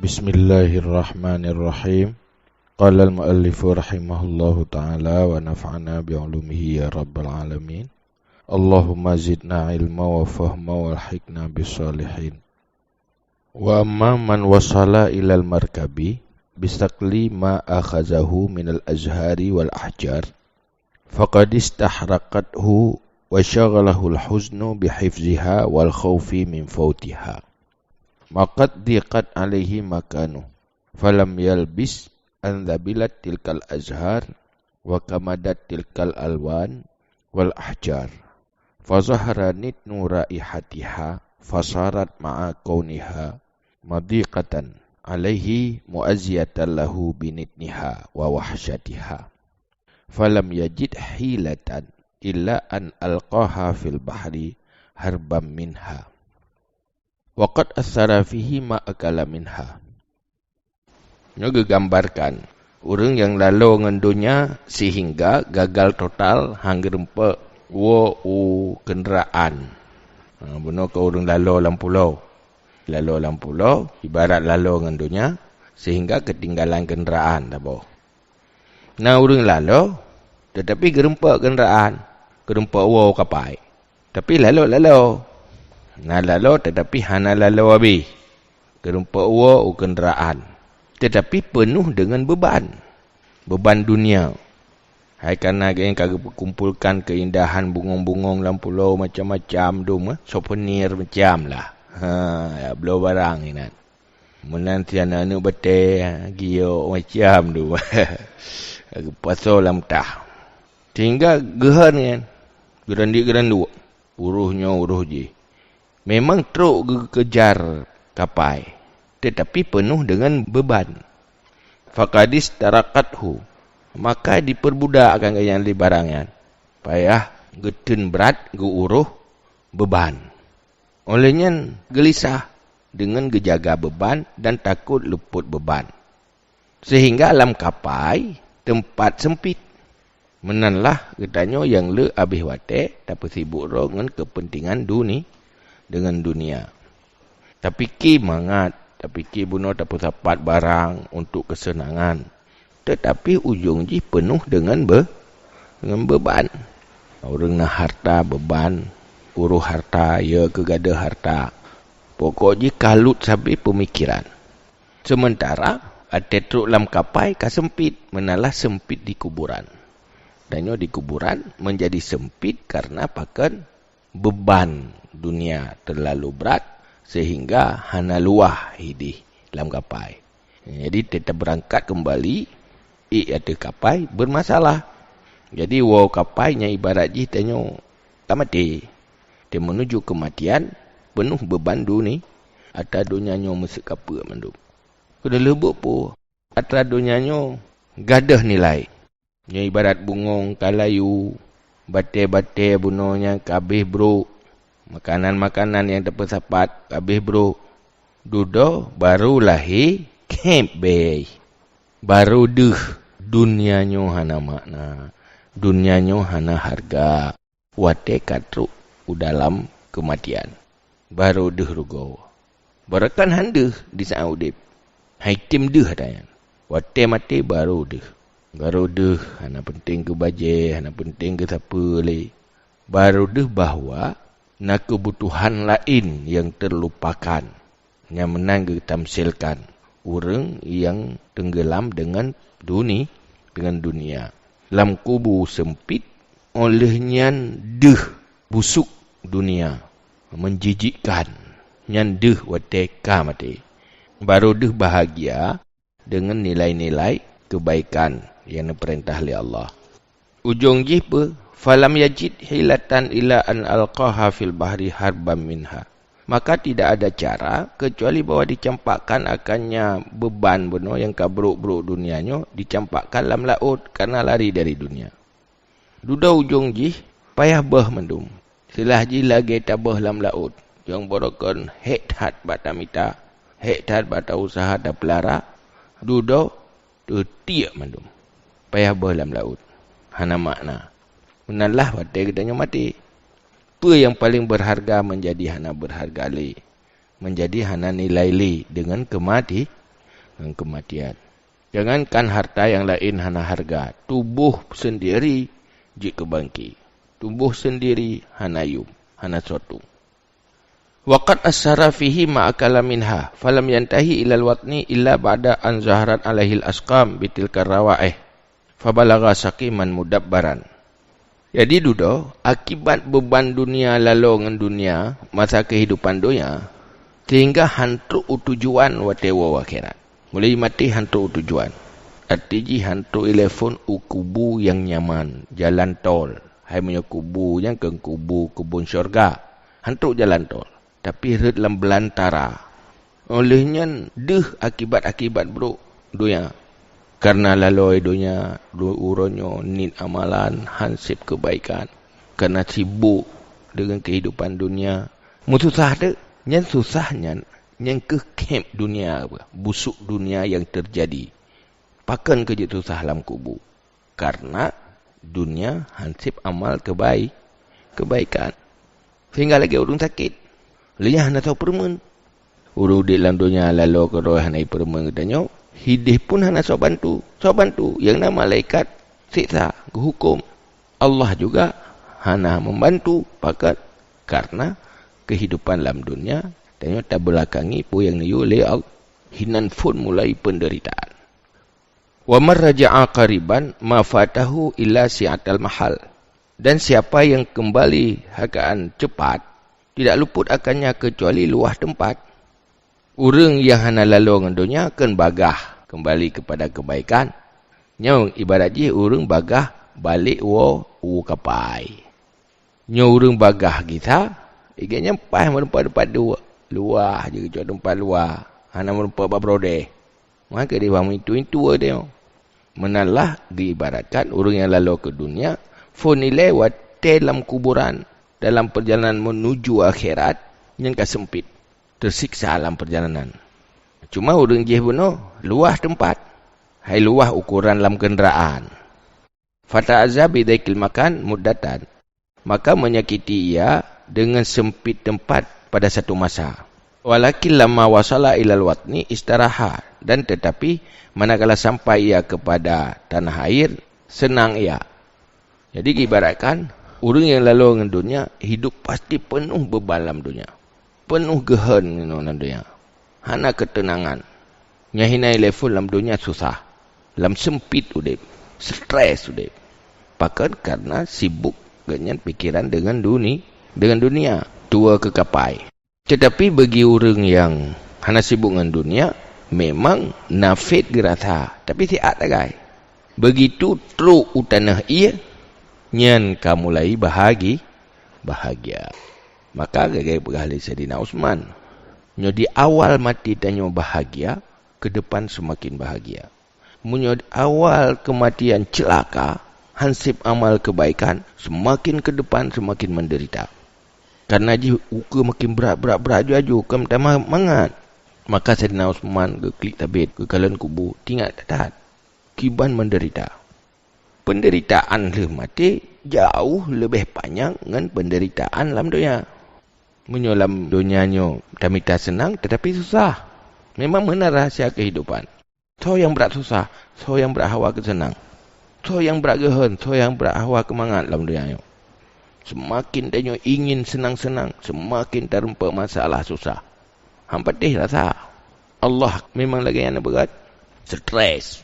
Bismillahirrahmanirrahim. Qala al-muallifu rahimahullahu ta'ala wa nafa'ana bi'ulumihi ya rabbal alamin. Allahumma zidna ilma wa fahma wa alhiqna bisalihin. Wa amma man wasala ilal markabi bistakli ma akhazahu minal azhari wal ahjar faqad istahraqathu wa syaghalahu al-huznu bihifziha wal khawfi min fawtiha. Maqad diqat alaihi makanu falam yalbis an dhabilat tilkal azhar wa kamadat tilkal alwan wal ahjar fazahara nitnu raihatiha fasarat ma'a kauniha madiqatan alaihi muazziyatan lahu binitniha wa wahsyatiha falam yajid hilatan illa an alqaha fil bahri harbam minha waqad athara fihi ma akala minha. Ini gambarkan orang yang lalu dengan dunia sehingga gagal total hangga rempa kenderaan. Benar ke orang lalu dalam pulau. Lalu dalam pulau ibarat lalu dengan dunia sehingga ketinggalan kenderaan dah boh. Nah orang lalu tetapi gerempa kenderaan, gerempa kapal. Tapi lalu nah lalu tetapi hana lalu habis. Gerempa kenderaan. Tetapi penuh dengan beban. Beban dunia. Hai kerana yang kagak kumpulkan keindahan bungong-bungong dalam pulau macam-macam tu, souvenir macam lah. Ya belau barang ni nak. Menanti anak-anak betul gio macam tu. Pasal dalam tah. Sehingga gehan kan. Gerandik-geranduk. Uruhnya uruh je. Memang teruk kejar kapal, tetapi penuh dengan beban. Faqadis tarakathu, maka diperbudakkan yang di barangan. Payah getun berat uruh beban. Olehnya gelisah dengan gejaga beban dan takut luput beban. Sehingga alam kapal tempat sempit. Menanlah katanya yang le habis watek tapi sibuk dengan kepentingan dengan dunia. Tapi ki mangat, tapi ki bunuh tak sapat barang untuk kesenangan. Tetapi ujung ji penuh dengan beban. Orang nak harta beban, uruh harta, ya kegada harta. Pokoknya kalut sampai pemikiran. Sementara ada truk dalam kapal sempit, menalah sempit di kuburan. Dan di kuburan menjadi sempit karena pakan beban dunia terlalu berat sehingga hana luah hidih dalam kapal. Jadi kita berangkat kembali ada kapal bermasalah. Jadi kapalnya ibarat je tanya tak mati. Dia menuju kematian penuh beban dunia. Atas dunianya mesek apa mandum. Sudah lebuk pun. Atas dunianya gadah nilai. Nya ibarat bungong kalayu. Batai-batai bunuhnya kabeh bro. Makanan-makanan yang terpesapat kabeh bro. Dudo baru lahir kembali. Baru dunianya hana makna. Dunianya hana harga. Wate katruk dalam kematian. Baru rugo. Barakan handa di saudip. Haitim hadayan. Wate mati baru Baru hana penting ke baje, hana penting ke siapa le. Baru bahawa nak kebutuhan lain yang terlupakan. Yang menang ditamsilkan. Orang yang tenggelam dengan dunia. Dalam kubu sempit, olehnya busuk dunia. Menjijikkan. Yang wateka mati. Baru bahagia dengan nilai-nilai kebaikan yang diperintah oleh Allah. Ujung jipa falam yajid hilatan ila an alqaha fil bahri harbam minha. Maka tidak ada cara kecuali bahawa dicampakkan akannya beban benar yang kabruk-bruk dunianya dicampakkan dalam laut karena lari dari dunia. Duda ujung jih payah mendum. Silah ji lagi tabah dalam laut. Yang borokan hek-hat batamita, hek-hat bata usaha dan pelara. Duda tiak mendum. Payah dalam laut. Hana makna. Menalah watai katanya mati. Apa yang paling berharga menjadi hana berharga li. Menjadi hana nilai li dengan dengan kematian. Jangankan harta yang lain hana harga, tubuh sendiri jik kebangki. Tubuh sendiri hana yum, hana suatu. Waqad asara fihi ma'akala minha, falam yantahi ilal watni illa ba'da an zaharat alaihil asqam bitilkar rawa'ih, fabalaga saqiman mudabbaran. Jadi dudo, akibat beban dunia lalu dengan dunia, masa kehidupan dunia, sehingga hantu tujuan watewa akhirat. Mulai mati hantu tujuan. Artinya hantu telefon kubu yang nyaman, jalan tol. Hai punya kubu yang ke kubu kebun syurga. Hantu jalan tol. Tapi red dalam belantara. Olehnya deh akibat-akibat buruk dunia. Karena lalu dunia dua uronyo nit amalan hansip kebaikan. Karena sibuk dengan kehidupan dunia. Mususah deh. Yang susahnya yang ke camp dunia, busuk dunia yang terjadi. Pakan kerja susah dalam kubu. Karena dunia hansip amal kebaikan. Sehingga lagi orang sakit. Lihat nak tahu permen. Orang di dalam dunia lalu ke roh hanai permen katanya. Hidih pun hana so bantu. So bantu. Yang nama malaikat siksa, hukum. Allah juga hana membantu pakat. Karena kehidupan dalam dunia ternyata belakangi pun yang niu oleh hinan pun mulai penderitaan. Wa man raja'a qariban ma fatahu illa si'atal mahal. Dan siapa yang kembali hakaan cepat tidak luput akannya kecuali luah tempat. Orang yang hana lalu dengan dunia akan bagah kembali kepada kebaikan. Nyong ibarat je orang bagah balik wo kapai. Nyong orang bagah kita iganya pas merempat-rempat dua. Luah je kecuali tempat luar. Hana merempat babrode. Maka dia faham itu dia. Menalah diibaratkan orang yang lalu ke dunia. Fonile wate dalam kuburan. Dalam perjalanan menuju akhirat. Yang sempit. Tersiksa dalam perjalanan. Cuma orang je benar. Luah tempat. Hai luah ukuran dalam kenderaan. Fata'azza bidaikil makan muddatan. Maka menyakiti ia dengan sempit tempat pada satu masa. Walakin lama wasala ilal watni istiraha. Dan tetapi manakala sampai ia kepada tanah air, senang ia. Jadi ibaratkan orang yang lalu dengan dunia hidup pasti penuh beban dalam dunia. Penuh gehan dalam dunia. Hana ketenangan. Nyahinai level dalam dunia susah. Dalam sempit udip. Stres udip. Bahkan karena sibuk dengan pikiran dengan dunia. Tua kekapai. Tetapi bagi orang yang hana sibuk dengan dunia, memang nafid gerasa. Tapi siat agai. Begitu truk utanah ia, nyan kamu mulai bahagia. Maka gagai berahli Sayyidina Utsman. Nyo di awal mati tanyo bahagia, ke depan semakin bahagia. Munyo di awal kematian celaka, hansip amal kebaikan, semakin ke depan semakin menderita. Karena dia uka makin berat ju kam tamah mangat. Maka Sayyidina Utsman ke klik tabit ke kalan kubu tinggal tatat. Kiban menderita. Penderitaan le mati jauh lebih panjang dengan penderitaan dalam dunia. Menyolam dunianyo tamita senang tetapi susah. Memang benar rahsia kehidupan. So yang berat susah, so yang berat hawa kesenang. So yang berat gehan, so yang berat hawa kemangat dalam dunianyo. Semakin dia ingin senang-senang, semakin terempa masalah susah. Hampatih rasa. Allah memang lagi yang berat. Stres.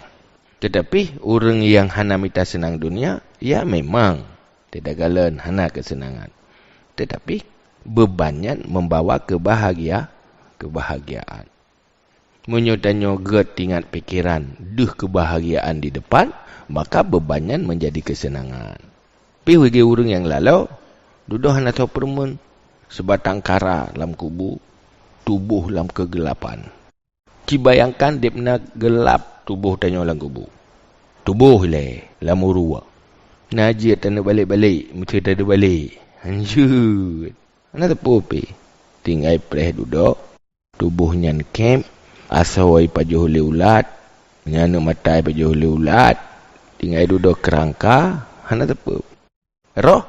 Tetapi orang yang hana minta senang dunia, ya memang tidak galan hana kesenangan. Tetapi bebannya membawa kebahagiaan. Menyodanyo get ingat pikiran, duh kebahagiaan di depan, maka bebannya menjadi kesenangan. Tapi bagi orang yang lalu, duduk hana tahu permen, sebatang kara dalam kubu, tubuh dalam kegelapan. Cibayangkan dia pernah gelap tubuh tanya dalam kubu. Tubuh le, dalam urua. Najir tanda balik-balik, mesti tanda balik. Anjur. Hana tahu apa. Tinggal pereh duduk, tubuhnya camp, asawai pajuh le ulat, nyanu matai pajuh le ulat, tinggal duduk kerangka, hana tahu. Roh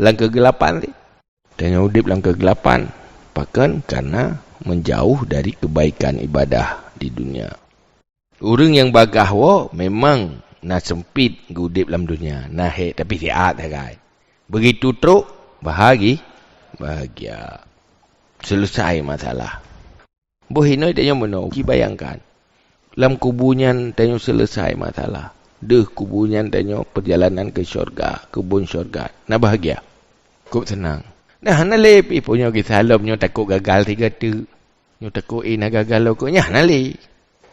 dalam kegelapan ni. Tanya udip dalam kegelapan. Bahkan karena menjauh dari kebaikan ibadah di dunia. Orang yang bagah memang nak sempit gudip dalam dunia. Nah tapi siat guys. Begitu teruk bahagia. Selesai masalah. Bohinoi tanya mana? Ki bayangkan. Dalam kubunya tanya selesai masalah. Kubunya tanya perjalanan ke syurga, kebun syurga. Nah bahagia. Cukup senang. Nah hana lepi punya kisah salam nyo takut gagal 3 tu. Nyo takut nak gagal lo ko nya hana le.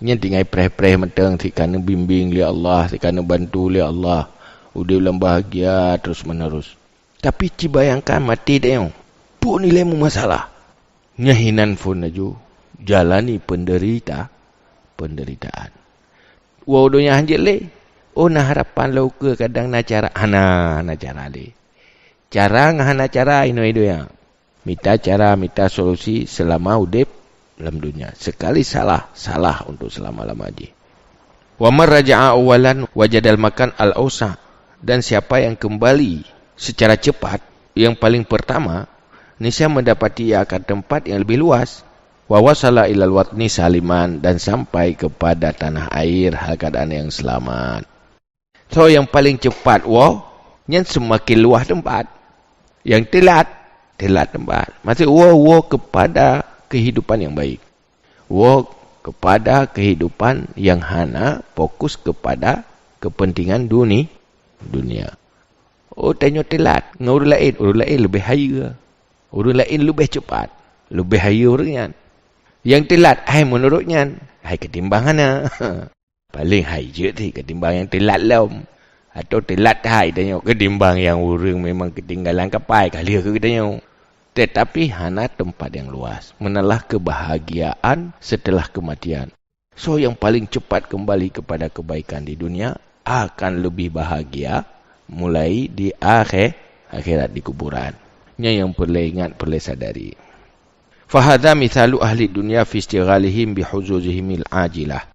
Nya tinggal preh-preh meteng si kana bimbing li Allah, si kana bantu li Allah. Udah dalam bahagia terus menerus. Tapi ci bayangkan mati tanya. Pu nilai mu masalah. Nya hinan pun aju jalani penderitaan. Wow dunia hanjit le. Oh na harapan lau ke kadang na cara na cara le. Cara ngahana cara ino ya. Minta cara, minta solusi selama udip dalam dunia. Sekali salah untuk selama-lama aja. Wa man raja'a awalan wajadal makan al-ausa. Dan siapa yang kembali secara cepat, yang paling pertama, niscaya mendapati ia akan tempat yang lebih luas. Wa wasala ilal watni saliman, dan sampai kepada tanah air hal keadaan yang selamat. So yang paling cepat yang semakin luas tempat. Yang telat tempat. Maksud kepada kehidupan yang baik. Kepada kehidupan yang hana fokus kepada kepentingan dunia. Tanya telat. Orang lain lebih haya. Orang lain lebih cepat. Lebih haya orangnya. Yang telat, menurutnya, ketimbangannya. Paling hai je tu ketimbang yang telat lam. Atau telat hai tanya ketimbang yang orang memang ketinggalan kapai kali ke tanya. Tetapi hana tempat yang luas, menelah kebahagiaan setelah kematian. So yang paling cepat kembali kepada kebaikan di dunia akan lebih bahagia mulai di akhirat di kuburan. Ini yang perlu ingat, perlu sadari. Fahadha mithalu ahli dunia fi istighalihim bihuzuzihimil ajilah.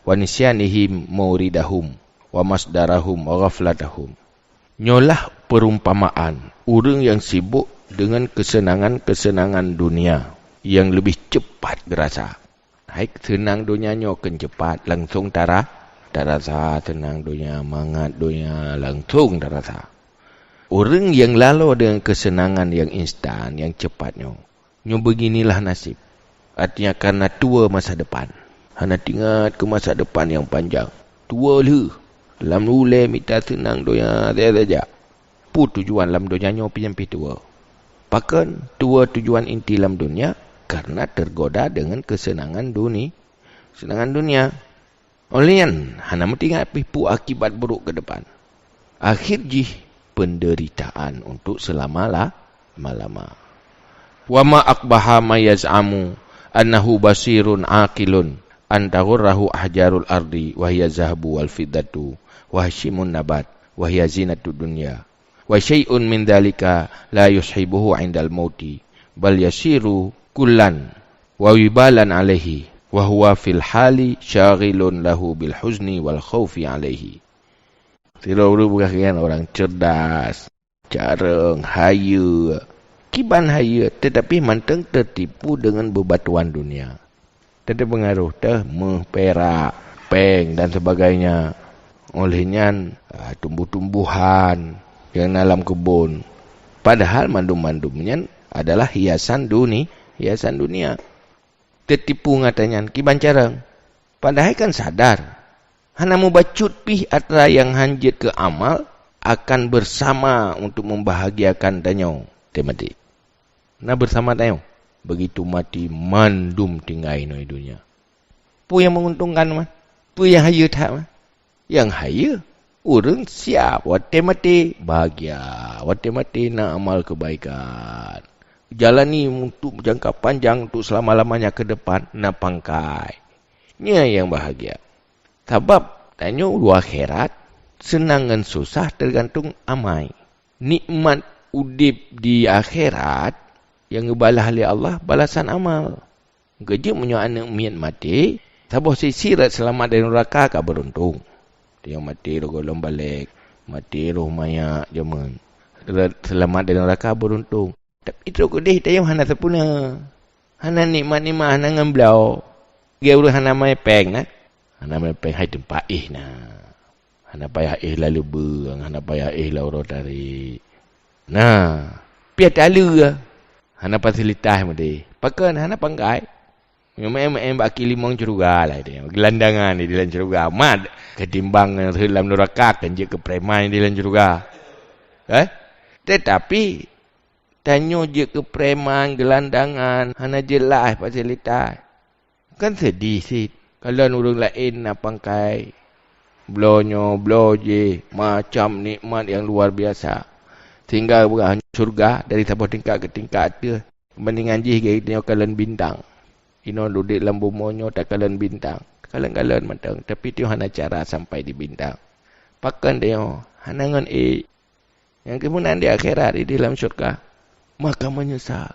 Wa nisyanihim mauridahum wa masdarahum wa ghaflatahum. Nyolah perumpamaan orang yang sibuk dengan kesenangan-kesenangan dunia yang lebih cepat gerasa. Hai senang dunia nyo ken cepat langsung tarasa senang dunia mangat dunia langsung tarasa. Orang yang lalu dengan kesenangan yang instan yang cepatnya nyo beginilah nasib. Artinya karena tua masa depan. Hana ingat ke masa depan yang panjang. Tua le. Dalam rule minta senang doya dia saja. Pu tujuan dalam dunia nyo sampai tua. Bahkan tua tujuan inti dalam dunia karena tergoda dengan kesenangan dunia. Kesenangan dunia. Olehnya hana mesti ingat pu akibat buruk ke depan. Akhir jih penderitaan untuk selama-lama. Wa ma aqbaha ma yaz'amu annahu basirun aqilun antagurrahu ahjarul ardi wa hiya zahabu wal fiddatu wa hashimun nabat wa hiya zinatud dunya wa syai'un min dhalika la yushibuhu 'indal mauti bal yasiru kullan wa wibalan 'alaihi wa huwa fil hali syaghilun lahu bil huzni wal khaufi 'alaihi. Sira-uru bukan orang cerdas, careng, haya, kiban haya, tetapi manteng tertipu dengan bebatuan dunia. Tetapi pengaruh perak, peng dan sebagainya. Olehnya tumbuh-tumbuhan yang dalam kebun. Padahal mandum-mandumnya adalah hiasan dunia. Tertipu ngatanya, kiban careng. Padahal kan sadar. Hana mu bacut pih atra yang hanjit ke amal akan bersama untuk membahagiakan danyo. Mati. Nah bersama tayo. Begitu mati mandum tinggal di dunia. Pu yang menguntungkan mah. Pu yang haya tak mah. Yang haya orang siap wate mati bahagia. Wate mati nak amal kebaikan. Jalani untuk jangka panjang untuk selama-lamanya ke depan nak pangkai. Ini yang bahagia. Sebab tanya luar akhirat senangan susah tergantung amai. Nikmat udip di akhirat yang ngebalah oleh Allah balasan amal. Kerja punya anak miat mati, sabah sirat selamat dari neraka kah beruntung. Dia mati roh golong balik, mati roh maya jaman. Selamat dari neraka beruntung. Tapi itu kau deh tayang hana sepuna. Hana nikmat hana ngemblau. Dia urus hana mai peng nah. Hana mepeng hai tempat nah. Hana payah lalu berang, hana payah lalu tarik. Nah, piat alu ke. Hana fasilitas mesti. Pakan hana pangkai. Memang baki limong ceruga lah dia. Gelandangan di dalam ceruga. Mat ketimbang dalam neraka kan je ke preman di dalam ceruga. Tetapi tanya je ke preman gelandangan hana jelas fasilitas. Kan sedih sih. Kalau orang lain nak pangkai blonyo, bloje, macam nikmat yang luar biasa. Sehingga bukan surga dari sebuah tingkat ke tingkat tu. Mendingan je kita kalian bintang. Ino duduk dalam bumonyo tak kalian bintang. Kalian matang. Tapi tu hana cara sampai di bintang. Pakan dia hana ngan yang kemudian di akhirat di dalam surga. Maka menyesal.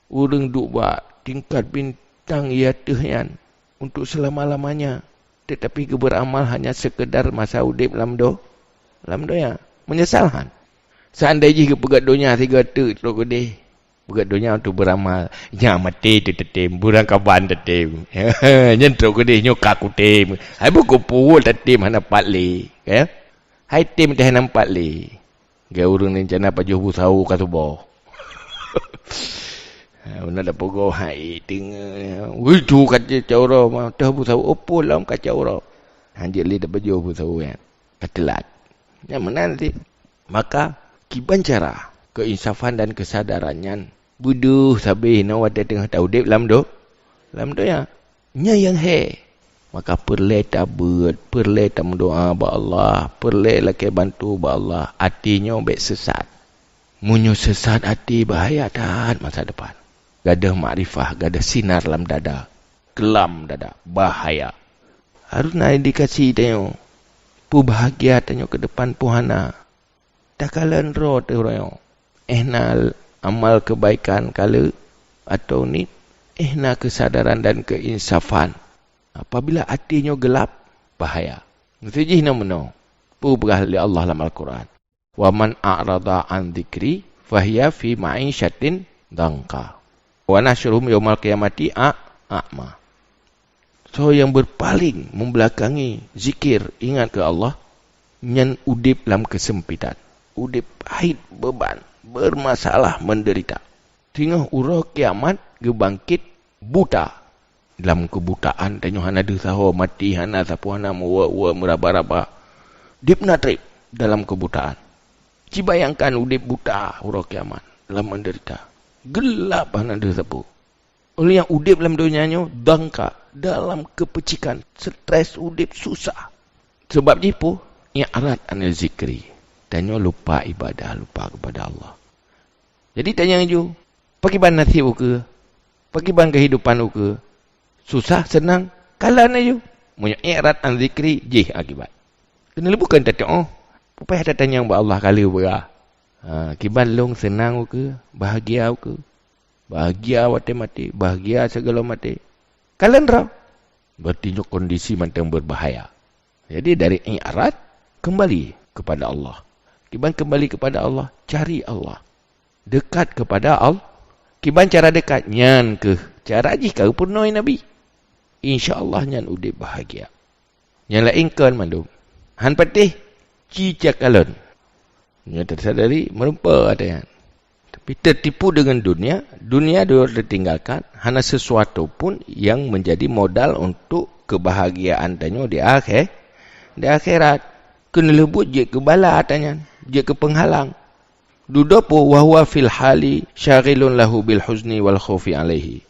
Orang duk buat tingkat bintang ia tehyan untuk selama-lamanya. Tetapi beramal hanya sekedar masa udip lamdo ya. Menyesalkan. Seandainya ke pegat dunia 3 tu gede. Pegat dunia untuk beramal. Nya mati tu tetem, burang kaban tetem. Nyentrok gede nyokak kutem. Hai buku pul tetem hana patli. Ya. Hai tim teh hana patli. Ga urang rencana pajuh busau ka tubo. Una da pogo hai tengah. Wuju kata cauro mah teh busau opol lam ka cauro. Hanjil li da pajuh busau ya. Katelat. Yang mana nanti? Maka kiban cara keinsafan dan kesadarannya buduh sabih na wada tengah tahu dip lam do ya nya yang maka perle tabut perle tam doa ba Allah perle lake bantu ba Allah artinya baik sesat munyo sesat hati bahaya dan masa depan gadah makrifah gadah sinar lam dada kelam dada bahaya harus na indikasi tanya pu bahagia tanya ke depan puhana takalan ro tu royo ehna amal kebaikan kala atau ni ehna kesadaran dan keinsafan. Apabila hatinya gelap bahaya. Mesti namano. Pu berah li Allah dalam Al-Quran. Wa man a'rada an dzikri fahiya fi ma'isyatin dangka. Wa nahsyuruhum yaumal qiyamati a'ma. So yang berpaling membelakangi zikir ingat ke Allah nyen udip dalam kesempitan. Udip pahit beban bermasalah menderita. Tengah urah kiamat gebangkit buta dalam kebutaan tanya hana de saho mati hana sapu hana wa meraba-raba. Dipna trip dalam kebutaan. Cibayangkan udip buta urah kiamat dalam menderita. Gelap hana de sapu. Oleh yang udip dalam dunianya dangka dalam kepecikan, stres udip susah. Sebab jipu i'rad anil zikri. Tanya lupa ibadah, lupa kepada Allah. Jadi tanya ju, pakiban nasib ke? Pakiban kehidupan ke? Susah, senang, kalan aja. Punya i'rad an zikri, jih akibat. Kena bukan tanya, apa ada tanya yang Allah kali berah. Kiban long senang ke? Bahagia ke? Bahagia mati, bahagia segala mati. Kalan rau. Berarti kondisi macam berbahaya. Jadi dari i'rad, kembali kepada Allah. Kiban kembali kepada Allah, cari Allah. Dekat kepada Allah. Kiban cara dekat, nyan ke cara jika purnoi Nabi. InsyaAllah nyan udip bahagia. Nyan lain kan mandum. Han patih, cicak kalon. Nyan tersadari, merupa ada yang. Tapi tertipu dengan dunia. Dunia dia ditinggalkan. Hana sesuatu pun yang menjadi modal untuk kebahagiaan tanya di akhirat. Kena lebut je ke bala tanya. Je ke penghalang. Dudapo wahwa fil hali syaghilun lahu bil huzni wal khaufi alaihi.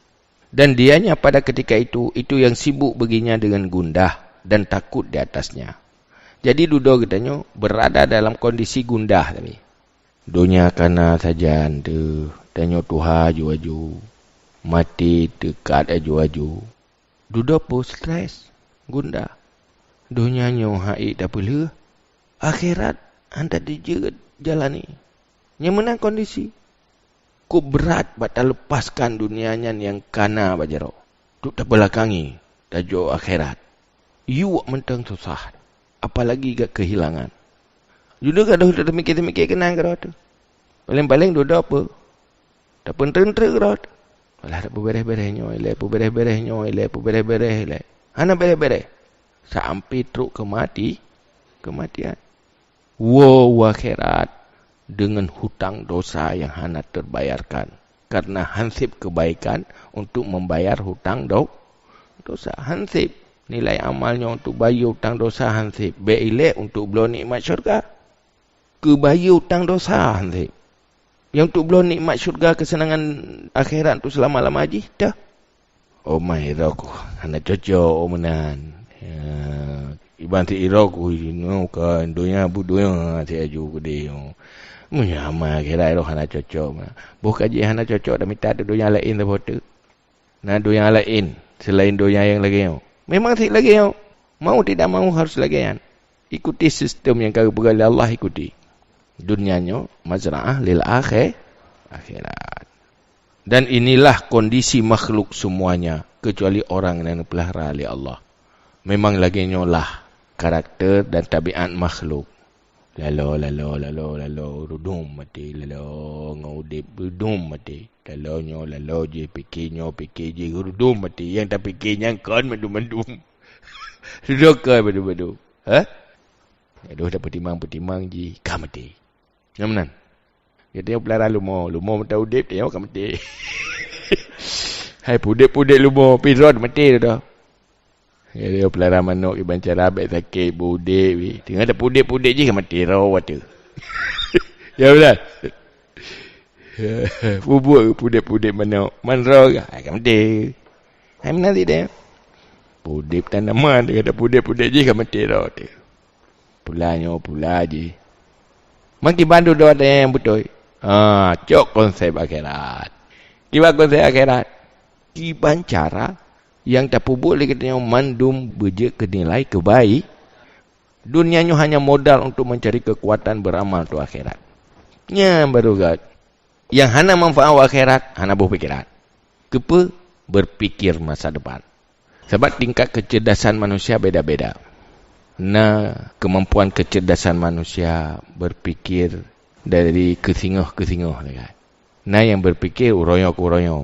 Dan dianya pada ketika itu yang sibuk baginya dengan gundah dan takut di atasnya. Jadi duduk katanya berada dalam kondisi gundah tadi. Dunia kana saja tu tanya Tuhan aju-aju. Mati dekat aju-aju. Dudapo stres, gundah. Dunia nyo hai tak boleh. Akhirat anda dijegat jalani. Yang menang kondisi. Ku berat batal lepaskan dunianya yang kana bajaro. Duk tak belakangi. Tajuk akhirat. You mentang susah. Apalagi gak kehilangan. Juda kadang sudah mikir-mikir kenang kerot. Paling-paling duduk apa? Tak pun tentra kerot. Alah tak beres-beres nyoy. Beres-beres nyoy. Beres-beres. Hana beres-beres. sampai teruk kematian. Wa akhirat dengan hutang dosa yang hana terbayarkan. Karena hansip kebaikan untuk membayar hutang dosa. Hansip nilai amalnya untuk bayar hutang dosa hansip. Beilek untuk belum nikmat syurga. Kebayar hutang dosa hansip. Yang untuk belum nikmat syurga kesenangan akhirat tu selama-lama haji. Dah. Oh my roku. Hana cocok menan. Iban ti iroku no kan dunia budunya ti aju gede. Menyama kira iro hana cocok. Bukan je hana cocok dah minta dunia lain dah bote. Nah dunia lain selain dunia yang lagi yo. Memang si lagi yo. Mau tidak mau harus lagi kan. Ikuti sistem yang kau bagi Allah ikuti. Dunianya mazra'ah lil akhirat. Dan inilah kondisi makhluk semuanya kecuali orang yang dipelihara oleh Allah. Memang lagi nyolah karakter dan tabiat makhluk. Lalo rudum mati, lalo ngaudip rudum mati. Lalo je fikir je rudum mati. Yang tak fikirnya kan mendum. Duduk kan mendum. Aduh dah petimang je kan mati. Nampak? Dia pelihara lumur minta udip dia kan mati. Hai pudip lumur pirot mati dah. Dia pelihara manuk iban cara baik sakit budip. Tengah ada pudip je kan mati rawat tu. Ya betul. Bubuk pudip manuk manro kan mati. Hai mana dia? Pudip tanaman dia ada pudip je kan mati rawat tu. Pula je. Makin bandu doa ada yang betul. Cok konsep akhirat. Kiba konsep akhirat. Kiban cara yang tak pubuk lagi katanya mandum beje kenilai kebaik. Dunianya hanya modal untuk mencari kekuatan beramal tu akhirat. Nya baru gat. Yang hana manfaat akhirat, hana berfikiran. Kepa berfikir masa depan. Sebab tingkat kecerdasan manusia beda-beda. Nah, kemampuan kecerdasan manusia berfikir dari kesingoh dekat. Nah, yang berfikir uroyo,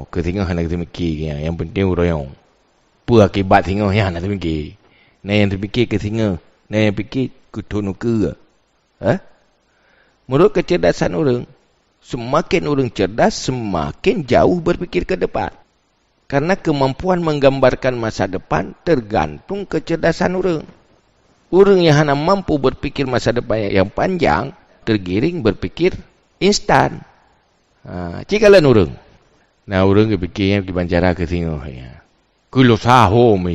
kesingoh hendak terfikir. Yang penting uroyo. Apa akibat singoh yang nak terfikir? Nah, yang terfikir kesingoh. Nah, yang fikir kutunuka. Menurut kecerdasan orang, semakin orang cerdas, semakin jauh berfikir ke depan. Karena kemampuan menggambarkan masa depan tergantung kecerdasan orang. Orang yang hanya mampu berfikir masa depan yang panjang, tergiring berfikir instan. Cikalan orang. Nah, orang berfikir yang cara ke singoh. Kulo sahom.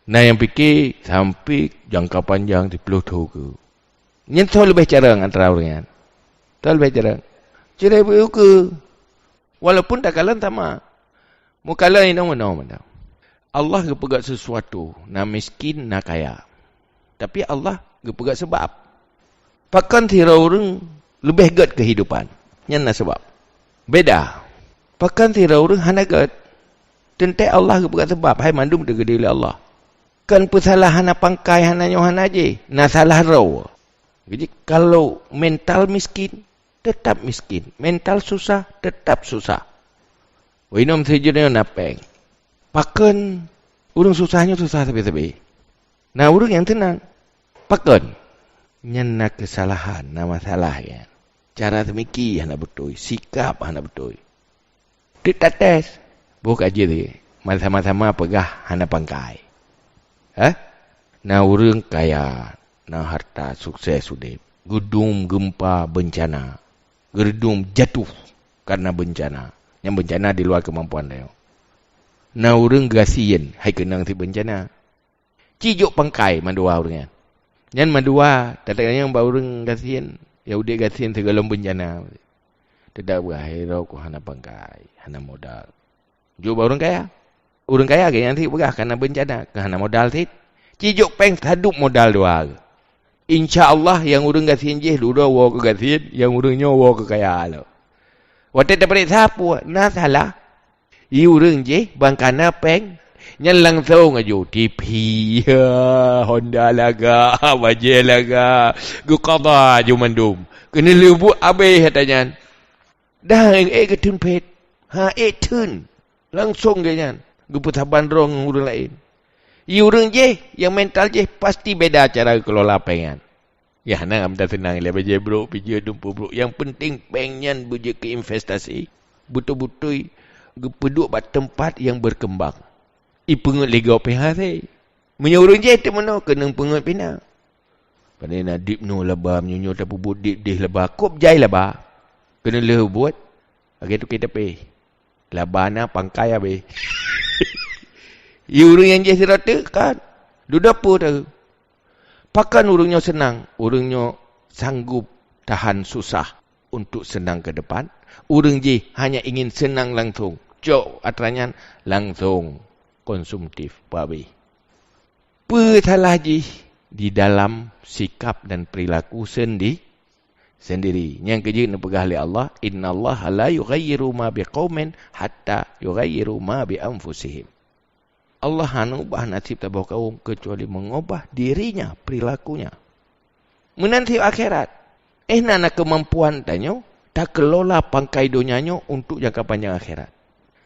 Nah, yang fikir sampai jangka panjang di Pluto ke. Yang tahu lebih cara antara orang. Tahu lebih cara. Cara ibu ke. Walaupun tak kalah sama. Mukalah ini mana. Allah kepegat sesuatu. Na miskin, na kaya. Tapi Allah kepegat sebab. Pakan tira orang lebih gad kehidupan. Yang nak sebab. Beda. Pakan tira orang hana gad. Tentu Allah kepegat sebab. Hai mandum tergede oleh Allah. Kan pesalah hana pangkai hana nyohana je. Na salah raw. Jadi kalau mental miskin, tetap miskin. Mental susah, tetap susah. Winom sejurnya napeng. Pakan orang susahnya susah tapi-tapi. Nah orang yang tenang. Pakan. Nyana kesalahan, na masalah ya. Cara temiki hana betul. Sikap hana betul. Tidak tes. Bukan aja dia. Sama-sama pegah hana pangkai. Nah orang kaya. Nah harta sukses sudah. Gedung gempa bencana. Gedung jatuh karena bencana. Yang bencana di luar kemampuan dia. Nah orang gasian. Hai kenang si bencana. Cijuk pangkai mandua orangnya. Yang mandua. Tadanya yang bawa orang gasian. Ya udah gasian segala bencana. Tidak berhirau ku hana pangkai. Hana modal. Juga orang kaya. Orang kaya ke yang bergah karena bencana. Hana modal sih. Cijuk peng hadup modal dua. InsyaAllah yang orang gasian je. Ludah waw ke gasian. Yang orangnya waw ke kaya lo. Waktu dapat siapa? Nah salah. Iu orang je. Bangkana peng. Yang langsung aja. TV. Honda laga. Wajah laga. Gukada je mandum. Kena lebut habis katanya. Dah ketun pet. Etun. Langsung katanya. Guput saban rong orang lain. Ia orang je, yang mental je, pasti beda cara kelola pengen. Ya, nak minta senang lah. Baca bro, pergi dumpu bro. Yang penting pengen bujuk ke investasi. Betul-betul peduk buat tempat yang berkembang. Pengut lega pengen saya. Menyuruh je, itu mana? Kena pengut pina. Pada nak dip no labah, menyunyur tak bubut dip dih labah. Kop jai labah. Kena leh buat. Agak tu kita pay. Labah na pangkai habis. Orang yang je serata kan. Duda apa dah. Pakan orangnya senang. Orangnya sanggup tahan susah untuk senang ke depan. Orang je hanya ingin senang langsung. Cok atranya langsung konsumtif. Babi. Salah je di dalam sikap dan perilaku sendiri. Yang kerja nak pegah oleh Allah. Inna Allah la yughayyiru ma biqaumin hatta yughayyiru ma bi anfusihim. Allah hanya ubah nasib tabah kaum kecuali mengubah dirinya, perilakunya. Menanti akhirat. Nana kemampuan tanya, tak kelola pangkai dunianya untuk jangka panjang akhirat.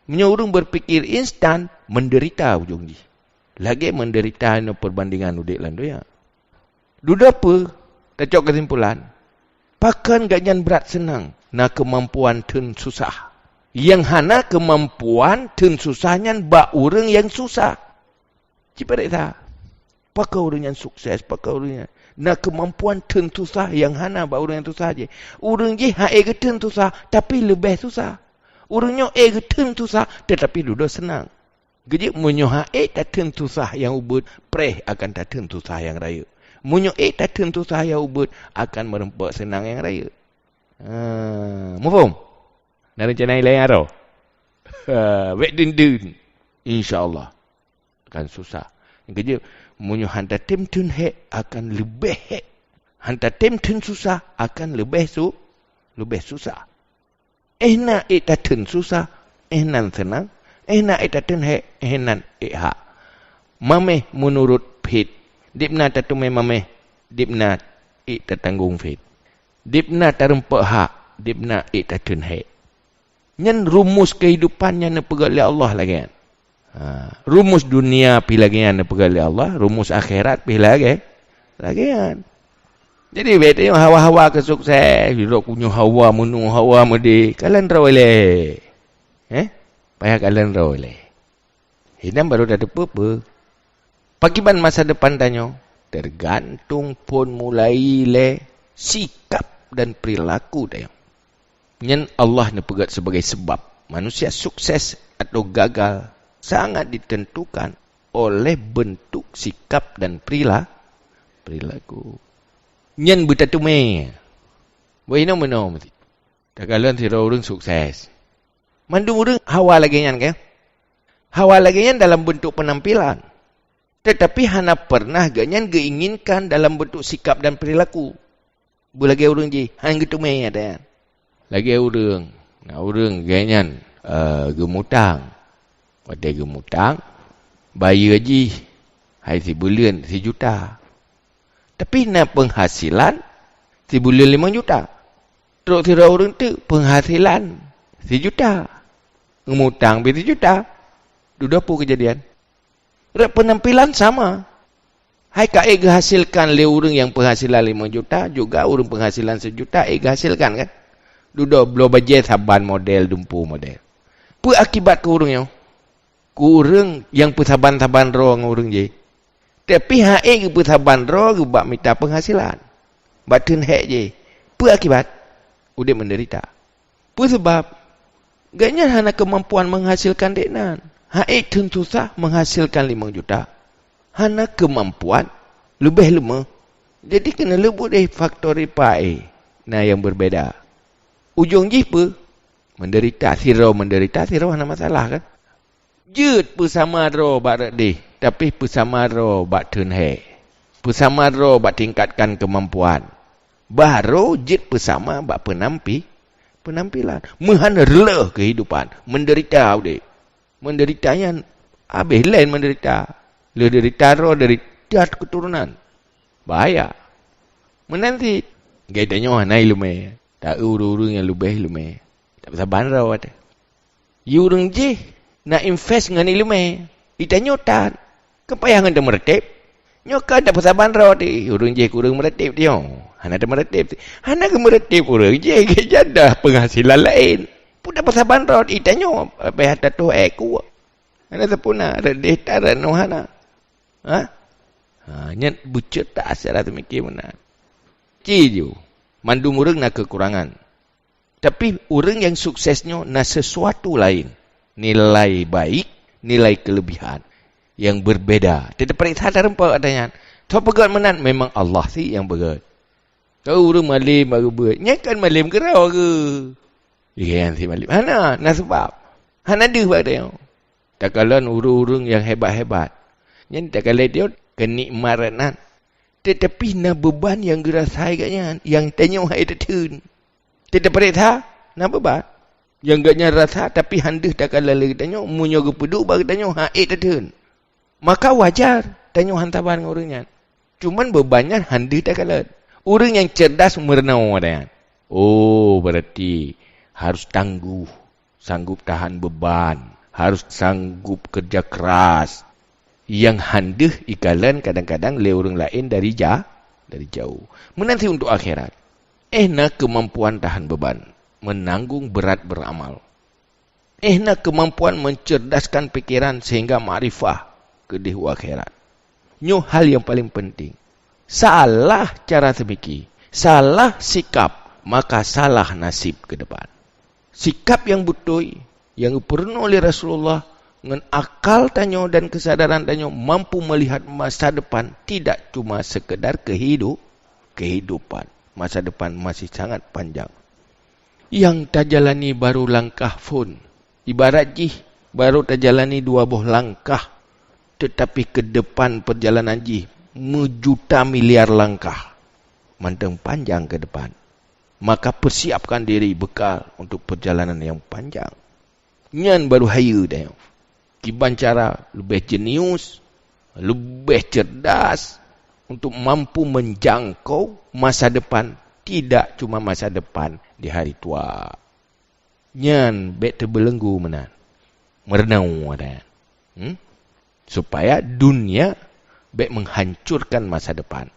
Orang berfikir instan, menderita ujung ni. Lagi menderita no perbandingan udik lan doya. Duda apa? Tak cok kesimpulan. Pakan ganyan berat senang, na kemampuan tun susah. Yang hana kemampuan tun susahnya bak orang yang susah. Cipa tak? Pakai orang yang sukses, pakai orang yang nak kemampuan tun susah yang hana bak orang yang susah je. Orang je hae ke tun susah tapi lebih susah. Orangnya ke tun susah tetapi duduk senang. Gejik munyo hae tak tun susah yang ubud preh akan tak tun susah yang raya. Munyo tak tun susah yang ubud akan merempak senang yang raya. Mufaham? Nak rencana lain atau? Wek dun. InsyaAllah. Akan susah. Kerja, munyo hantar tim tun hek akan lebih hek. Hantar tim tun susah akan lebih susah. Nak tak tun susah, nan senang. Nak tak tun hek, nan hak. Mameh menurut fit. Dipna tak tumai mameh. Dipna tak tanggung fit. Dipna tak rempak hak. Dipna tak tun hek. Yang rumus kehidupannya nak pegang oleh Allah lagi kan. Rumus dunia pi lagi kan nak pegang oleh Allah. Rumus akhirat pi lagi kan. Jadi beta yang hawa-hawa ke sukses. Hidup punya hawa, menu hawa mudi. Kalian rawale. Payah kalian rawale. Hidup baru dah apa-apa. Pakiban masa depan tanya. Tergantung pun mulai le sikap dan perilaku dia. Yang Allah nak pegat sebagai sebab manusia sukses atau gagal sangat ditentukan oleh bentuk sikap dan perilaku. Yang bertatume. Wahina menom. Tak kalian tidak orang sukses. Mandu orang hawa lagi yang kan? Hawa lagi yang dalam bentuk penampilan. Tetapi hana pernah ganyan keinginkan dalam bentuk sikap dan perilaku. Bulagi orang je, hang getume ada kan? Lagi orang ganyan gemutang. Pada gemutang, bayar haji, hai sebulan 1 juta. Tapi nak penghasilan, sebulan 5 juta. Teruk tira orang tu, penghasilan 1 juta. Gemutang 1 juta. Duda apa kejadian? Penampilan sama. Hai kak hasilkan le orang yang penghasilan 5 juta, juga orang penghasilan 1 juta, hasilkan kan? Duduk belum bajet saban model, dumpu model. Apa akibat ke orangnya? Kurang yang persaban-saban roh dengan orang je. Tapi haik ke persaban roh ke bak minta penghasilan. Batun hek je. Apa akibat? Udah menderita. Apa sebab? Gaknya hana kemampuan menghasilkan deknan. Haik tun susah menghasilkan 5 juta. Hana kemampuan lebih lemah. Jadi kena lebut faktor ripai. Nah yang berbeza. Ujung je apa? Menderita. Sirau menderita. Sirau ada masalah kan? Jut bersama roh barat deh. Tapi bersama roh bat turn hai. Bersama roh bat tingkatkan kemampuan. Baru jut bersama bat penampilan. Menghana rela kehidupan. Menderita deh. Menderitanya habis lain menderita. Menderita roh dari tiada keturunan. Bahaya. Menanti. Gaitanya naik lume. Tak urung-urung yang lebih lume. Tak bisa bandar ada. You orang je nak invest dengan ilmu. Itanya tak. Kepayangan dah meretip. Nyoka ada persaban roti. Urang je kurang meretip dia. Hana ada meretip. Hana ke meretip urang je ke jadah penghasilan lain. Pun dah persaban roti. Tanya. Apa hata tu aku. Hana sepuna. Redih taran no hana. Nyat bucut tak asal tu mikir mana. Ciu. Mandu urang nak kekurangan. Tapi orang yang suksesnya nak sesuatu lain. Nilai baik, nilai kelebihan. Yang berbeda. Tidak periksa ada rempak katanya. Tahu pegat menan? Memang Allah sih yang begat. Tahu orang malim baru berat. Nyakan malim kerau ke? Ikan si malim. Hana, nak sebab. Hana ada buat dia. Tak kalah urung-urung yang hebat-hebat. Yang tak kalah dia kenikmatan. Tetapi nak beban yang gerasai katnya. Yang tanya hai tetun. Tidak periksa, nak beban. Yang gaknya rasa tapi handih tak kalah lagi tanya. Munyo ke peduk baru tanya hai tetun. Maka wajar tanya hantaran orangnya. Cuman bebannya handih tak kalah. Orang yang cerdas merenau adanya. Oh, berarti harus tangguh, sanggup tahan beban, harus sanggup kerja keras. Yang handih ikalan kadang-kadang le orang lain dari jauh. Menanti untuk akhirat. Nak kemampuan tahan beban, menanggung berat beramal. Nak kemampuan mencerdaskan pikiran sehingga ma'rifah ke di akhirat. Nyo hal yang paling penting. Salah cara semiki, salah sikap, maka salah nasib ke depan. Sikap yang betul, yang pernah oleh Rasulullah, dengan akal tanyo dan kesadaran tanyo, mampu melihat masa depan, tidak cuma sekedar kehidupan. Masa depan masih sangat panjang. Yang terjalani baru langkah pun. Ibarat jih, baru terjalani 2 buah langkah. Tetapi ke depan perjalanan jih, menjuta miliar langkah. Manteng panjang ke depan. Maka persiapkan diri bekal untuk perjalanan yang panjang. Nyan baru hayu dah. Kiban cara lebih jenius, lebih cerdas untuk mampu menjangkau masa depan. Tidak cuma masa depan di hari tua. Nyan bet terbelenggu menan. Merenau ada. Supaya dunia baik menghancurkan masa depan.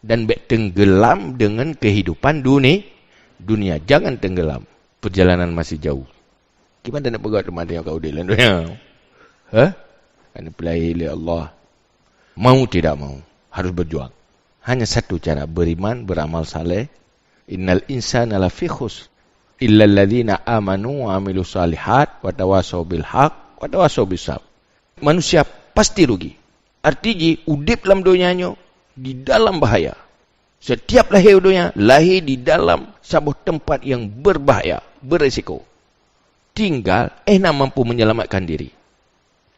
Dan baik tenggelam dengan kehidupan dunia. Jangan tenggelam. Perjalanan masih jauh. Gimana nak pegat teman yang kau dilan dunia? Kerana pelai oleh Allah. Mau tidak mau. Harus berjuang. Hanya satu cara. Beriman, beramal saleh. Innal insana lafi khusr. Illa alladhina amanu wa amilu salihat. Wa tawasaw bil haq. Wa tawasaw bis sabr. Manusia pasti rugi. Artinya, udip dalam dunianya di dalam bahaya. Setiap lahir dunia, lahir di dalam sebuah tempat yang berbahaya, beresiko. Tinggal, nak mampu menyelamatkan diri.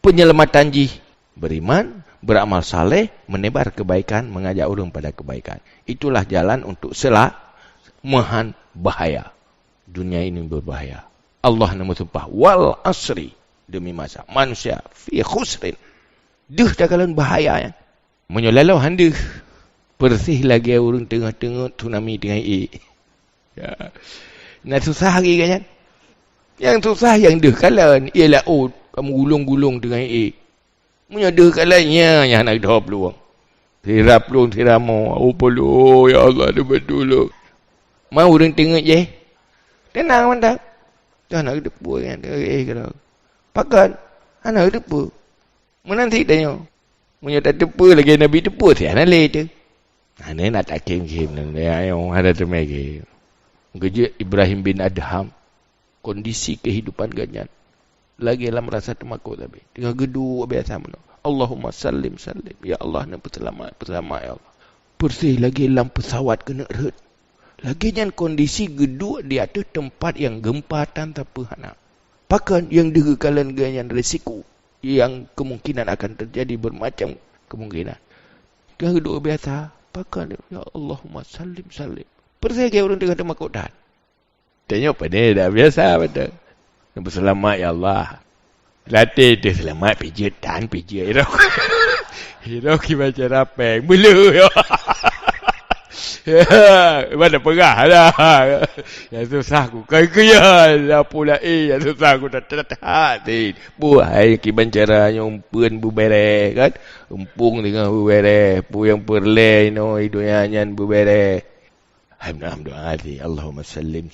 Penyelamatan jih, beriman, beramal saleh, menebar kebaikan, mengajak orang pada kebaikan. Itulah jalan untuk mahan bahaya. Dunia ini berbahaya. Allah nama sumpah, wal asri, demi masa. Manusia, fi khusrin. Duh dakalan bahaya ya. Menyolalau handuh. Bersih lagi orang tengah-tengah tsunami dengan ya. Nak susah lagi kan? Yang susah yang duh kalan ialah kamu gulung-gulung dengan Punya duh kalannya yang nak dah peluang. Tirap peluang tiramo. Polo ya Allah ada betul. Mau orang tengah je. Tenang mantap. Dah nak depu kan. Kalau pakat anak depu. Menanti tanya. Punya tak tepu lagi Nabi tepu. Siapa nak tu? Ini nak tak kim-kim. Yang ada temagi. Kerja Ibrahim bin Adham. Kondisi kehidupan ganyan. Lagi dalam rasa temakut tapi. Tengah gedu biasa mana. Allahumma sallim. Ya Allah nak berselamat ya Allah. Bersih lagi dalam pesawat kena eret. Lagi yang kondisi gedu di atas tempat yang gempatan tak pahana. Pakan yang dikekalan ganyan risiko. Yang kemungkinan akan terjadi bermacam kemungkinan. Kedua biasa, pakai ya Allahumma sallim. Pergi orang dengan kemakutan. Tanya apa ni dah biasa betul. Nampak selamat ya Allah. Latih dia selamat pijit hero. Hero ki baca rapeng bulu. Mana perah lah. Yang susah aku kaya lah pula yang susah aku tak hati. Buai kiban caranya umpun bubere kan. Umpung dengan bubere. Pu yang perle no idonya nyan bubere. Alhamdulillah hati. Allahumma sallim.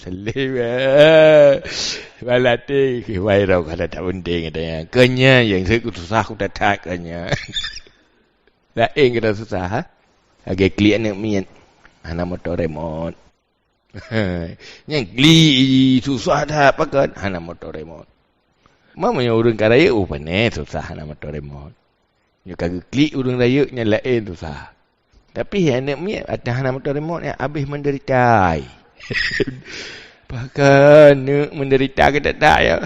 Walati kiwai rau kada tak penting katanya. Kenya yang susah aku tak kenya. Lain kita susah ha. Agak klik nak mian. Hana motor remote. Yang gli susah dah pakai hana motor remote. Mama yang urang karaya pane susah hana motor remote. Yang kagak klik urang raya nya lain susah. Tapi anak mi ada hana motor remote yang habis menderita. Pakai nak menderita ke tak ya.